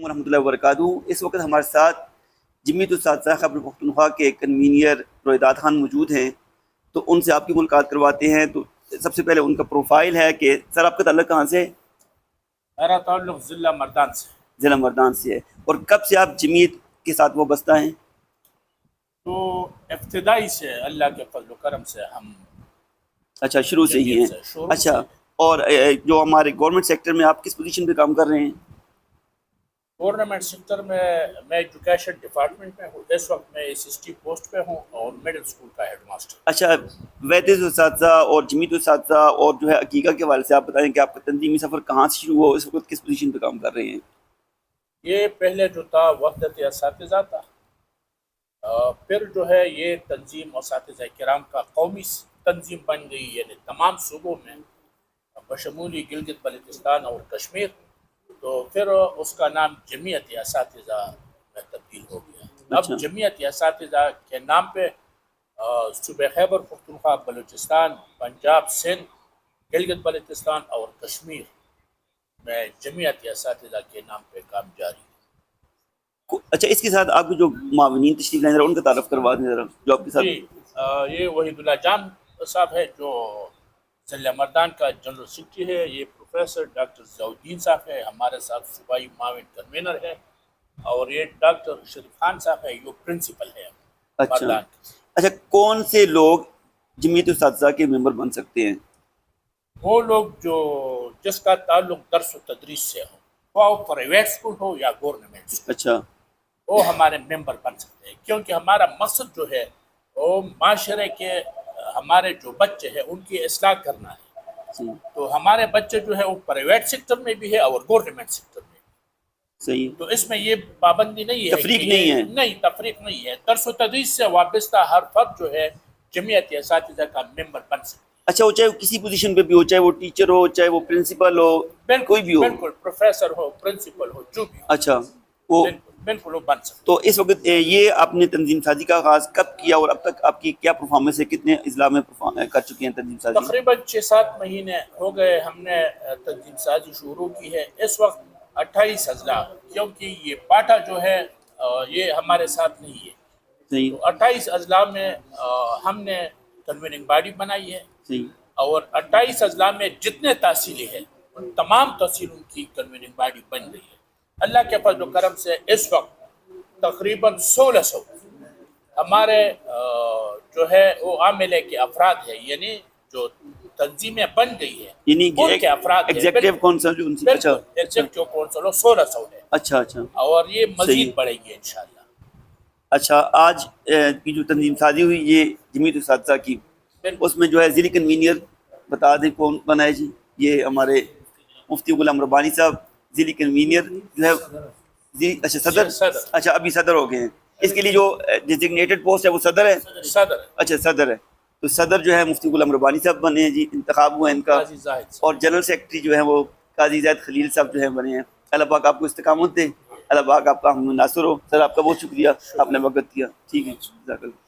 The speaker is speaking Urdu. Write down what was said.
ورحمۃ اللہ وبرکاتہ۔ اس وقت ہمارے ساتھ جمیعت الاساتذہ خیبر پختونخوا کے کنوینئر رویداد خان موجود ہیں، تو ان سے آپ کی ملاقات کرواتے ہیں۔ تو سب سے پہلے ان کا پروفائل ہے کہ سر آپ کا تعلق کہاں سے ہے؟ میرا تعلق ضلع مردان سے، ضلع مردان سے ہے، اور کب سے آپ جمیعت کے ساتھ وابستہ ہیں؟ تو ابتدائی سے اللہ کے فضل و کرم سے ہم اچھا، شروع سے ہی ہیں۔ اچھا، اور جو ہمارے گورنمنٹ سیکٹر میں آپ کس پوزیشن پہ کام کر رہے ہیں؟ گورنمنٹ سیکٹر میں ایجوکیشن ڈپارٹمنٹ میں ہوں، اس وقت میں SST پوسٹ پہ ہوں اور مڈل اسکول کا ہیڈ ماسٹر۔ اچھا، وحدت الاساتذہ اور جمیعت الاساتذہ اور جو ہے عقیقہ کے حوالے سے آپ بتائیں کہ آپ کا تنظیمی سفر کہاں سے شروع ہوا، اس وقت کس پوزیشن پہ کام کر رہے ہیں؟ یہ پہلے جو تھا وحدت اساتذہ تھا، پھر جو ہے یہ تنظیم اساتذہ کرام کا قومی تنظیم بن گئی، یعنی تمام صوبوں میں بشمولی گلگت بلتستان اور کشمیر، تو پھر اس کا نام جمیعت اساتذہ میں تبدیل ہو گیا۔ اب جمیعت اساتذہ کے نام پہ صوبہ خیبر پختونخوا، بلوچستان، پنجاب، سندھ، گلگت بلتستان اور کشمیر میں جمیعت اساتذہ کے نام پہ کام جاری ہے۔ اچھا، اس کے ساتھ آپ کے جو معاونین تشریف لائیں ذرا ان کا تعارف کروا دیں ذرا، جو آپ کے ساتھ۔ جی، یہ وحید اللہ جان صاحب ہے جو ضلع مردان کا جنرل سیکرٹری ہے۔ یہ پروفیسر ڈاکٹر ضیاءالدین صاحب ہے، ہمارے ساتھ صوبائی معاون کنوینر ہے، اور یہ ڈاکٹر شریف خان صاحب ہے، یہ پرنسپل ہے مردان۔ اچھا، کون سے لوگ جمیعت الاساتذہ کے ممبر بن سکتے ہیں؟ وہ لوگ جس کا تعلق درس و تدریس سے ہو، وہ پرائیویٹ اسکول ہو یا گورنمنٹ اسکول، اچھا، وہ ہمارے ممبر بن سکتے ہیں، کیونکہ ہمارا مقصد جو ہے وہ معاشرے کے ہمارے جو بچے ہیں ان کی اصلاح کرنا ہے۔ تو ہمارے بچے جو ہے وہ پرائیویٹ سیکٹر میں بھی ہے اور گورنمنٹ سیکٹر میں بھی۔ صحیح، تو اس میں یہ پابندی نہیں ہے، تفریق نہیں ہے۔ نہیں، تفریق نہیں ہے۔ درس و تدریس سے وابستہ ہر فرد جو ہے جمیعت اساتذہ کا ممبر بن سکتا ہے۔ اچھا، وہ چاہے وہ کسی پوزیشن پہ بھی ہو، چاہے وہ ٹیچر ہو، چاہے وہ پرنسپل ہو، کوئی بھی ہو؟ بالکل، پروفیسر ہو، پرنسپل ہو، جو بھی ہو، اچھا، وہ بالکل وہ بن سکتا ہے۔ تو اس وقت یہ آپ نے تنظیم سازی کا آغاز کب کیا اور اب تک آپ کی کیا پرفارمنس ہے؟ کتنے اضلاع میں کر چکے ہیں تنظیم سازی؟ تقریباً 6-7 مہینے ہو گئے ہم نے تنظیم سازی شروع کی ہے۔ اس وقت 28 اضلاع، کیونکہ یہ پاٹا جو ہے یہ ہمارے ساتھ نہیں ہے، صحیح، تو 28 اضلاع میں ہم نے کنویننگ باڈی بنائی ہے، صحیح، اور 28 اضلاع میں جتنے تحصیلیں ہیں ان تمام تحصیلوں کی کنویننگ باڈی بن گئی ہے۔ اللہ کے فضل و کرم سے اس وقت تقریباً 1600 ہمارے جو ہے وہ عاملے کے افراد ہیں، یعنی جو تنظیمیں بن گئی ہے یعنی ان کے افراد ہیں۔ ایگزیکٹو کونسل جو ان سے، اچھا ایگزیکٹو کونسل 1600 ہے، اچھا اچھا، اور یہ مزید بڑھے گی انشاءاللہ۔ اچھا، آج کی جو تنظیم سازی ہوئی یہ جمیعت الاساتذہ کی، اس میں جو ہے ضلعی کنوینئر بتا دیں کون بنا ہے؟ جی، یہ ہمارے مفتی غلام ربانی صاحب ضلعی کنوینئر جو ہے، اچھا صدر، اچھا ابھی صدر ہو گئے ہیں۔ اس کے لیے جو ڈیزگنیٹڈ پوسٹ ہے وہ صدر ہے؟ صدر، اچھا صدر ہے، تو صدر جو ہے مفتی غلام ربانی صاحب بنے ہیں جی، انتخاب ہوا ہے ان کا، اور جنرل سیکرٹری جو ہے وہ قاضی زید خلیل صاحب جو ہے بنے ہیں۔ اللہ پاک آپ کو استقامت دے، اللہ پاک آپ کا ہم ناصر ہو۔ سر آپ کا بہت شکریہ، آپ نے وقت دیا، ٹھیک ہے، جزاک اللہ۔